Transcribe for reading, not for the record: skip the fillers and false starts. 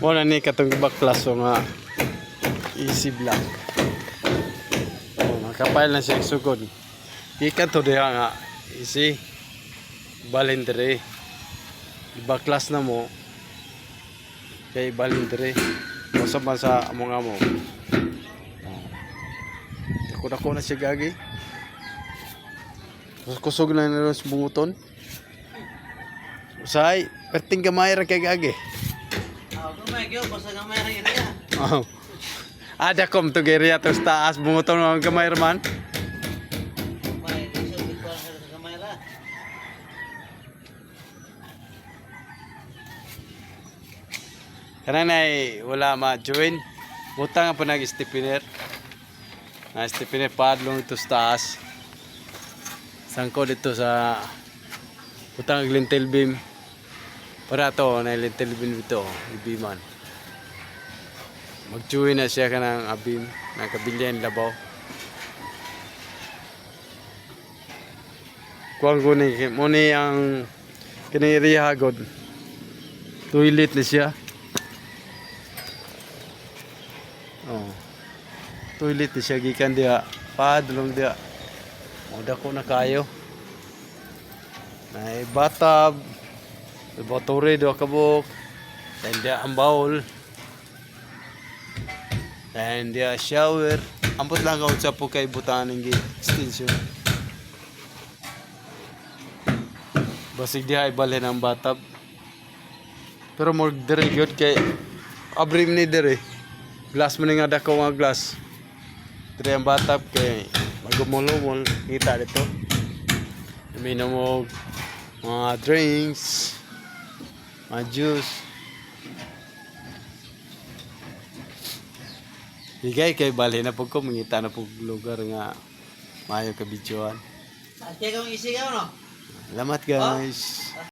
Wala ni katong baklas nga easy block. Nakapile na siya sugod. Ikan to diha nga easy balin dire. Baklas na mo kay balin dire. Usa man sa among amo. Dako na siya gagi. Kusog na nila sa bunguton. Usay, perting gamay ra kay gagi. Gamay kyo, basta gamay ra iriya. Oh. Ada kom to geriya to sa taas bunguton ng gamay ra man. Gamay, iso dito sa gamay ra. Kananay wala ma-join. Butang pa nag-stepiner. Na-stepiner padlong ito sa taas. Sangko dito sa butang lintel beam. Para to na lintel beam dito, ibiman. Mag-join na siya kanang abim, nakabilyan labaw. Kuang guni mo ni ang kiniriya hagod. Toilet na siya. Oh. Toilet siya gikan dia padulong dia. Moda ko na kayo. Nay bathtub. Batore do kabuk. Dan dia ang bowl. Dan dia shower. Ampot lang ka sa po kay butangan ng extension. Basig dia ay balhin ang bathtub. Pero more dire gyud kay abrim ni dire. Glass man nga dako nga glass. Dire ang bathtub kay magumulumol kita dito. Uminom mo mga drinks, mga juice. Bigay kay bali na po ko mangita na po lugar nga mayo ka bidyoan. Ate kang isigaw no? Salamat guys.